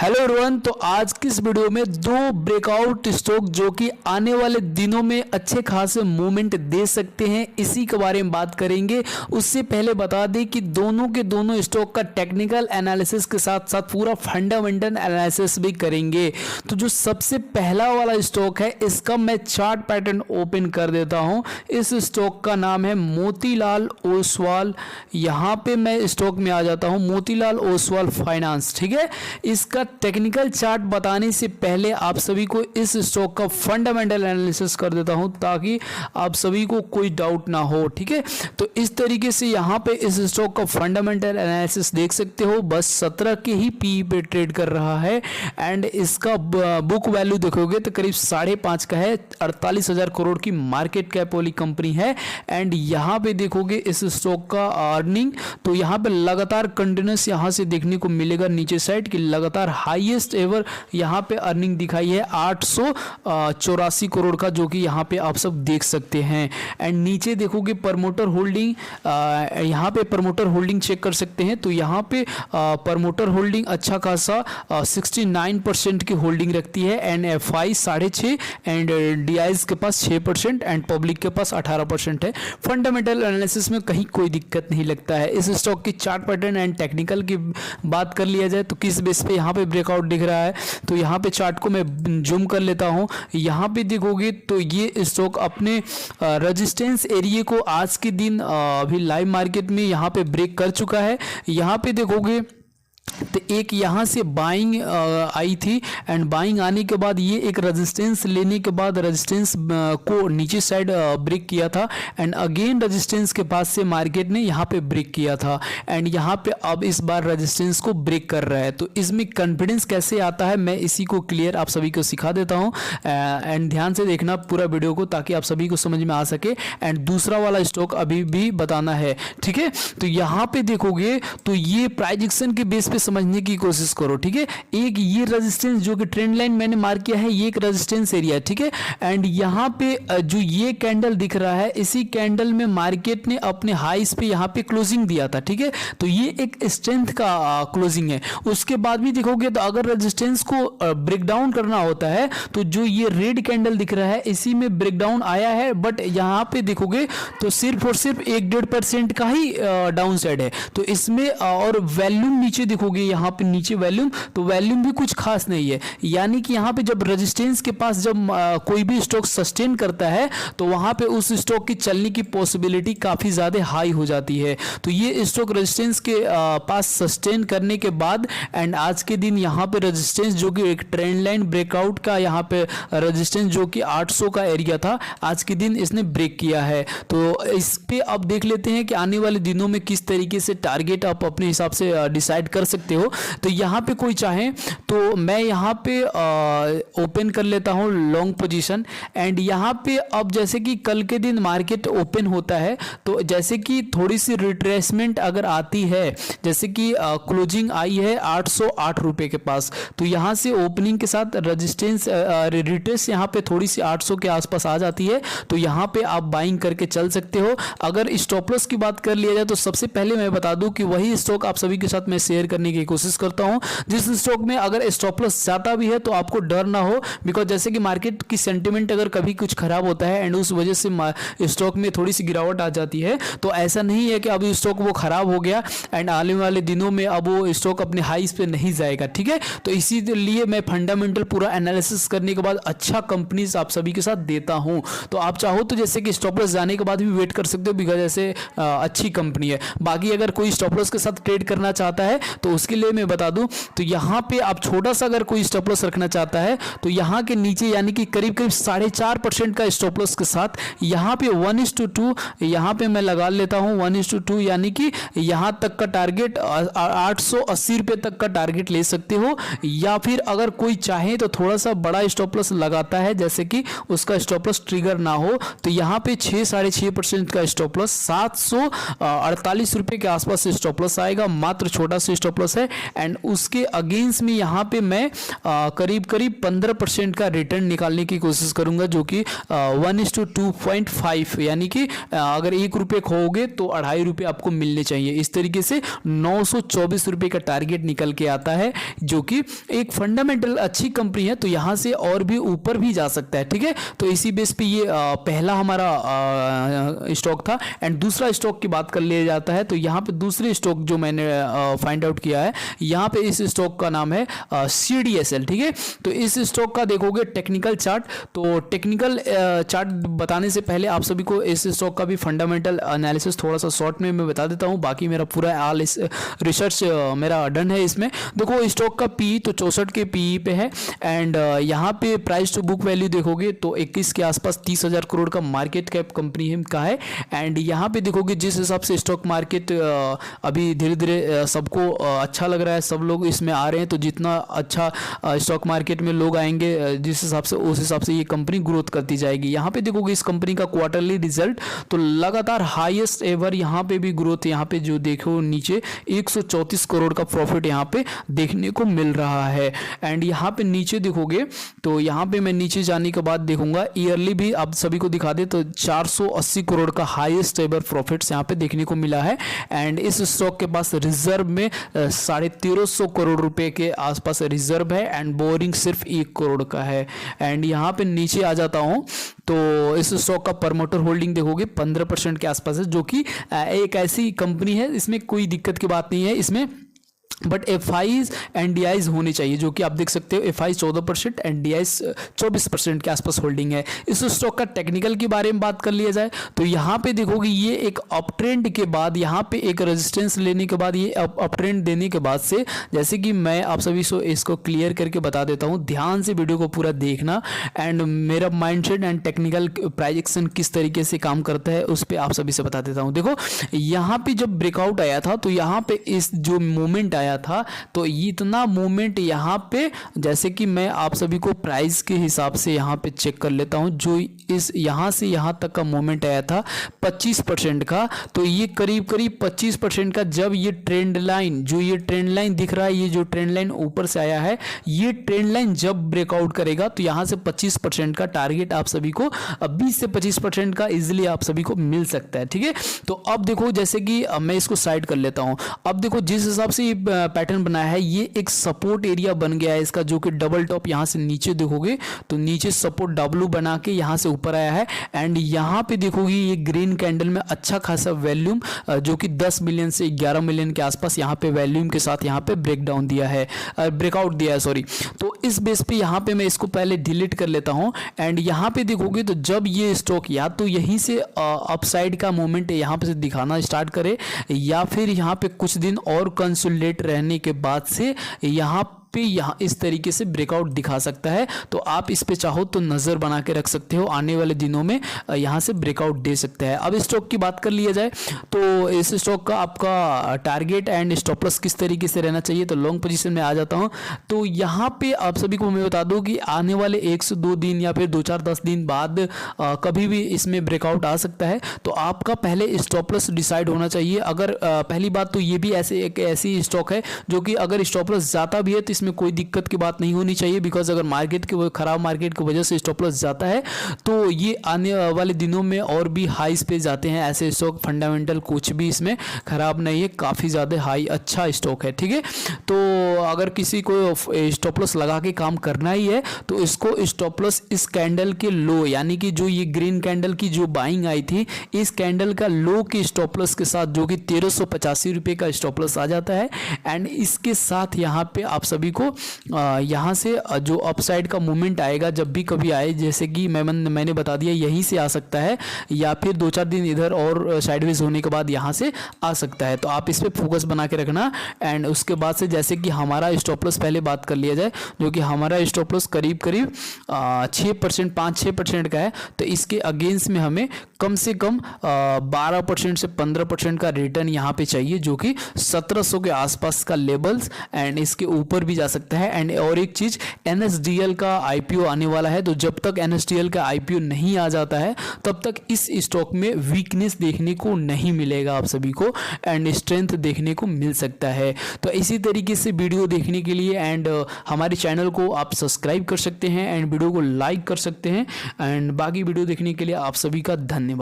Hello everyone. तो आज की इस वीडियो में दो ब्रेकआउट स्टॉक जो कि आने वाले दिनों में अच्छे खासे मूवमेंट दे सकते हैं, इसी के बारे में बात करेंगे। उससे पहले बता दें कि दोनों के दोनों स्टॉक का टेक्निकल एनालिसिस के साथ साथ पूरा फंडामेंटल एनालिसिस भी करेंगे। तो जो सबसे पहला वाला स्टॉक है, इसका मैं चार्ट पैटर्न ओपन कर देता हूं। इस स्टॉक का नाम है मोतीलाल ओसवाल। यहां पे मैं स्टॉक में आ जाता हूं, मोतीलाल ओसवाल फाइनेंस। ठीक है, इसका टेक्निकल चार्ट बताने से पहले आप सभी को इस स्टॉक का फंडामेंटल एनालिसिस कर देता हूं ताकि आप सभी को कोई डाउट ना हो। ठीक है, तो इस तरीके से यहां पे इस स्टॉक का फंडामेंटल एनालिसिस देख सकते हो। बस 17 के ही पी पे ट्रेड कर रहा है एंड इसका बुक वैल्यू देखोगे तो करीब 5.5 का है। 48,000 करोड़ की मार्केट कैप वाली कंपनी है। एंड यहां पे देखोगे इस स्टॉक का अर्निंग, तो यहां पे लगातार कंटिन्यूस यहां से देखने को मिलेगा नीचे साइड की लगातार हाईएस्ट एवर यहां पे अर्निंग दिखाई है 884 करोड़ का, जो कि यहां पे आप सब देख सकते हैं। एंड नीचे देखोगे प्रमोटर होल्डिंग, यहां पे प्रमोटर होल्डिंग चेक कर सकते हैं। तो यहां पे प्रमोटर होल्डिंग अच्छा खासा 69% की होल्डिंग रखती है एंड एफआई 6.5 एंड डीआईज के पास 6% एंड पब्लिक के पास 18% है। फंडामेंटल एनालिसिस में कहीं कोई दिक्कत नहीं लगता है। इस स्टॉक की चार्ट पैटर्न एंड टेक्निकल की बात कर लिया जाए तो किस बेस पे यहाँ पे ब्रेकआउट दिख रहा है, तो यहाँ पे चार्ट को मैं जूम कर लेता हूँ। यहाँ पे देखोगे तो ये स्टॉक अपने रेजिस्टेंस एरिया को आज के दिन अभी लाइव मार्केट में यहाँ पे ब्रेक कर चुका है। यहाँ पे देखोगे तो एक यहाँ से बाइंग आई थी एंड बाइंग आने के बाद ये एक रेजिस्टेंस लेने के बाद रेजिस्टेंस को नीचे साइड ब्रेक किया था एंड अगेन रेजिस्टेंस के पास से मार्केट ने यहाँ पे ब्रेक किया था एंड यहाँ पे अब इस बार रेजिस्टेंस को ब्रेक कर रहा है। तो इसमें कॉन्फिडेंस कैसे आता है मैं इसी को क्लियर आप सभी को सिखा देता हूँ एंड ध्यान से देखना पूरा वीडियो को ताकि आप सभी को समझ में आ सके। एंड दूसरा वाला स्टॉक अभी भी बताना है। ठीक है, तो यहाँ पे देखोगे तो ये प्राइस एक्शन के बेस पे समझने की कोशिश करो। ठीक है, एक ये रेजिस्टेंस जो कि ट्रेंड लाइन मैंने मार्क किया है, ये एक रेजिस्टेंस एरिया है। ठीक है, एंड यहाँ पे जो ये कैंडल दिख रहा है, इसी कैंडल में मार्केट ने अपने हाईस पे यहाँ पे क्लोजिंग दिया था। ठीक है, तो ये एक स्ट्रेंथ का क्लोजिंग है। उसके बाद भी देखोगे तो अगर रेजिस्टेंस को ब्रेक डाउन करना होता है तो जो ये रेड कैंडल दिख रहा है इसी में ब्रेक डाउन आया है, बट यहाँ पे देखोगे तो सिर्फ और सिर्फ 1-1.5% का ही डाउन साइड है। तो इसमें और वैल्यूम नीचे देखोगे यहाँ पे नीचे वैल्यूम, तो वैल्यूम भी कुछ खास नहीं है। यानी कि यहाँ पे जब रेजिस्टेंस के पास जब कोई भी स्टॉक सस्टेन करता है तो वहां पे उस स्टॉक की चलने की पॉसिबिलिटी काफी ज्यादा हाई हो जाती है। तो ये स्टॉक रेजिस्टेंस के पास सस्टेन करने के बाद एंड आज के दिन यहाँ पे रेजिस्टेंस जो कि एक ट्रेंड लाइन ब्रेकआउट का यहाँ पे रेजिस्टेंस जो कि 800 का एरिया था, आज के दिन इसने ब्रेक किया है। तो इस पे अब देख लेते हैं कि आने वाले दिनों में किस तरीके से टारगेट आप अपने हिसाब से डिसाइड कर सकते हो। तो यहाँ पे कोई चाहे तो मैं यहाँ पे ओपन कर लेता हूँ लॉन्ग पोजीशन एंड यहाँ पे अब जैसे कि कल के दिन मार्केट ओपन होता है तो जैसे कि थोड़ी सी रिट्रेसमेंट अगर आती है, जैसे कि क्लोजिंग आई है 808 रुपए के पास, तो यहाँ से ओपनिंग के साथ रेजिस्टेंस रिट्रेस यहाँ पे थोड़ी सी 800 के आसपास आ जाती है, तो यहाँ पे आप बाइंग करके चल सकते हो। अगर स्टॉप लॉस की बात कर लिया जाए तो सबसे पहले मैं बता दूं कि वही स्टॉक आप सभी के साथ मैं शेयर करने की कोशिश करता हूं जिस स्टॉक में अगर स्टॉप लॉस जाता भी है तो आपको डर ना हो, बिकॉज जैसे कि मार्केट की सेंटीमेंट अगर कभी कुछ खराब होता है एंड उस वजह से स्टॉक में थोड़ी सी गिरावट आ जाती है, तो ऐसा नहीं है कि अभी स्टॉक वो खराब हो गया एंड आने वाले दिनों में अब वो स्टॉक अपने हाईस पे नहीं जाएगा। ठीक है, तो इसीलिए मैं फंडामेंटल पूरा एनालिसिस करने के बाद अच्छा कंपनीज आप सभी के साथ देता हूं। तो आप चाहो तो जैसे कि स्टॉप लॉस जाने के बाद भी वेट कर सकते हो, बिकॉज ऐसे अच्छी कंपनी है। बाकी अगर कोई स्टॉप लॉस के साथ ट्रेड करना चाहता है तो उसके लिए मैं बता दूं तो यहाँ पे आप छोटा सा अगर कोई स्टॉप लॉस रखना चाहता है तो यहाँ के नीचे यानी कि करीब 4.5% का स्टॉप लॉस के साथ यहाँ पे 1:2 यहाँ पे मैं लगा लेता हूँ 1:2, यानी कि यहाँ तक का टारगेट 880 रुपए तक का टारगेट ले सकते हो। या फिर अगर कोई चाहे तो थोड़ा सा बड़ा स्टॉप लॉस लगाता है जैसे कि उसका स्टॉप लॉस ट्रिगर ना हो, तो यहाँ पे 6-6.5% का स्टॉप लॉस 748 रुपए के आसपास स्टॉप लॉस आएगा। मात्र छोटा सा स्टॉप लॉस लॉस है एंड उसके अगेंस्ट में यहाँ पे मैं करीब करीब 15% का रिटर्न निकालने की कोशिश करूंगा, जो कि 1:2.5, यानी कि अगर 1 रुपये खोओगे तो 2.5 रुपये आपको मिलने चाहिए। इस तरीके से 924 रुपये का टारगेट निकल के आता है, जो कि एक फंडामेंटल अच्छी कंपनी है, तो यहाँ से और भी ऊपर भी जा सकता है। ठीक है, तो इसी बेस पे ये पहला हमारा स्टॉक था। एंड दूसरा स्टॉक की बात कर लिया जाता है तो यहाँ पे दूसरे स्टॉक जो मैंने फाइंड आउट किया है, यहाँ पे इस स्टॉक का नाम है CDSL। ठीक है, तो इस स्टॉक का देखोगे टेक्निकल चार्ट, तो टेक्निकल चार्ट बताने से पहले आप सभी को इस स्टॉक का भी फंडामेंटल एनालिसिस थोड़ा सा शॉर्ट में मैं बता देता हूँ। बाकी मेरा पूरा ऑल इस रिसर्च मेरा डन है। इसमें देखो स्टॉक का पी तो 64 के पी पे है एंड यहाँ पे प्राइस टू बुक वैल्यू देखोगे तो 21 के आसपास 30,000 करोड़ का मार्केट कैप कंपनी का है। एंड यहाँ पे देखोगे जिस हिसाब से स्टॉक मार्केट अभी धीरे धीरे सबको अच्छा लग रहा है, सब लोग इसमें आ रहे हैं, तो जितना अच्छा स्टॉक मार्केट में लोग आएंगे जिस हिसाब से उस हिसाब से ये कंपनी ग्रोथ करती जाएगी। यहाँ पे देखोगे इस कंपनी का क्वार्टरली रिजल्ट तो लगातार हाईएस्ट एवर, यहाँ पे भी ग्रोथ, यहाँ पे जो देखो नीचे 134 करोड़ का प्रॉफिट यहाँ पे देखने को मिल रहा है। एंड यहाँ पे नीचे देखोगे तो यहाँ पे मैं नीचे जाने के बाद देखूंगा ईयरली भी आप सभी को दिखा दे तो 480 करोड़ का हाईएस्ट एवर प्रॉफिट्स यहाँ पे देखने को मिला है। एंड इस स्टॉक के पास रिजर्व में 1350 करोड़ रुपए के आसपास रिजर्व है एंड बोरिंग सिर्फ 1 करोड़ का है। एंड यहाँ पे नीचे आ जाता हूँ तो इस स्टॉक का प्रमोटर होल्डिंग देखोगे 15% के आसपास है, जो कि एक ऐसी कंपनी है इसमें कोई दिक्कत की बात नहीं है इसमें, बट FIs एंड DIs होने चाहिए, जो कि आप देख सकते हो FIs 14% एंड DIs 24% के आसपास होल्डिंग है। इस स्टॉक का टेक्निकल के बारे में बात कर लिया जाए तो यहाँ पे देखोगे ये एक अप ट्रेंड के बाद, यहाँ पे एक रेजिस्टेंस लेने के बाद, ये अप ट्रेंड देने के बाद से, जैसे कि मैं आप सभी को इसको क्लियर करके बता देता हूँ, ध्यान से वीडियो को पूरा देखना एंड मेरा माइंडसेट एंड टेक्निकल प्राइजेक्शन किस तरीके से काम करता है उस पर आप सभी से बता देता हूँ। देखो यहाँ पे जब ब्रेकआउट आया था तो यहाँ पे इस जो मूवमेंट आया था तो इतना मूवमेंट यहाँ पे, जैसे कि मैं आप सभी को प्राइस के हिसाब से यहाँ पे चेक कर लेता हूँ, जो इस यहाँ से यहाँ तक का मूवमेंट आया था 25% का, तो ये करीब करीब 25% का, जब ये ट्रेंड लाइन, जो ये ट्रेंड लाइन दिख रहा है, ये जो ट्रेंड लाइन ऊपर से आया है, ये ट्रेंड लाइन जब ब्रेकआउट करेगा तो यहाँ से 25% का टारगेट आप सभी को 20 से 25% का इजिली आप सभी को मिल सकता है। ठीक है, तो अब देखो जैसे कि मैं इसको साइड कर लेता हूँ। अब देखो जिस हिसाब से ये पैटर्न बनाया है, ये एक सपोर्ट एरिया बन गया है इसका, जो कि डबल टॉप यहाँ से नीचे देखोगे तो नीचे सपोर्ट W बना के यहाँ से ऊपर आया है। एंड यहाँ पे देखोगे ये ग्रीन कैंडल में अच्छा खासा वैल्यूम, जो कि 10 मिलियन से 11 मिलियन के आसपास यहाँ पे वैल्यूम के साथ यहाँ पे ब्रेकडाउन दिया है, ब्रेकआउट दिया है सॉरी। तो इस बेस पे यहाँ पे मैं इसको पहले डिलीट कर लेता हूँ। एंड यहाँ पे देखोगे तो जब ये स्टॉक या तो यहीं से अपसाइड का मूवमेंट यहाँ पे से दिखाना स्टार्ट करे, या फिर यहाँ पे कुछ दिन और कंसोलिडेट रहने के बाद से यहाँ पे यहाँ इस तरीके से ब्रेकआउट दिखा सकता है। तो आप इस पे चाहो तो नज़र बना के रख सकते हो, आने वाले दिनों में यहाँ से ब्रेकआउट दे सकता है। अब स्टॉक की बात कर लिया जाए तो इस स्टॉक का आपका टारगेट एंड स्टॉप लॉस किस तरीके से रहना चाहिए, तो लॉन्ग पोजीशन में आ जाता हूँ। तो यहाँ पे आप सभी को मैं बता दूँ कि आने वाले 1 से 2 दिन या फिर 2-4-10 दिन बाद कभी भी इसमें ब्रेकआउट आ सकता है, तो आपका पहले स्टॉप लॉस डिसाइड होना चाहिए। अगर पहली बात तो ये भी एक ऐसी स्टॉक है जो कि अगर स्टॉप लॉस जाता भी है तो में कोई दिक्कत की बात नहीं होनी चाहिए, बिकॉज अगर मार्केट के खराब मार्केट की वजह से स्टॉप लॉस जाता है तो ये आने वाले दिनों में और भी हाईस पे जाते हैं। ऐसे स्टॉक फंडामेंटल कुछ भी इसमें खराब नहीं है, काफ़ी ज़्यादा हाई अच्छा स्टॉक है। ठीक है, तो अगर किसी को स्टॉप लॉस लगा के काम करना ही है तो इसको स्टॉप लॉस इस कैंडल के लो, यानी कि जो ये ग्रीन कैंडल की जो बाइंग आई थी, इस कैंडल का लो के स्टॉप लॉस के साथ, जो कि 1385 रुपये का स्टॉप लॉस आ जाता है। एंड इसके साथ यहाँ पे आप सभी को यहाँ से जो अपसाइड का मूवमेंट आएगा, जब भी कभी आए, जैसे कि मैंने बता दिया यहीं से आ सकता है, या फिर 2-4 दिन इधर और साइडवेज होने के बाद यहाँ से आ सकता है। तो आप इस पे फोकस बना के रखना। एंड उसके बाद से जैसे कि हमारा स्टॉप लॉस पहले बात कर लिया जाए, जो कि हमारा स्टॉप लॉस करीब 6%, 5-6% का है, तो इसके अगेंस्ट में हमें कम से कम 12% से 15% का रिटर्न यहाँ पे चाहिए, जो कि 1700 के आसपास का लेवल्स एंड इसके ऊपर भी जा सकता है। एंड और एक चीज़, NSDL का IPO आने वाला है, तो जब तक NSDL का IPO नहीं आ जाता है तब तक इस स्टॉक में वीकनेस देखने को नहीं मिलेगा आप सभी को, एंड स्ट्रेंथ देखने को मिल सकता है। तो इसी तरीके से वीडियो देखने के लिए एंड हमारे चैनल को आप सब्सक्राइब कर सकते हैं एंड वीडियो को लाइक कर सकते हैं, एंड बाकी वीडियो देखने के लिए आप सभी का धन्यवाद।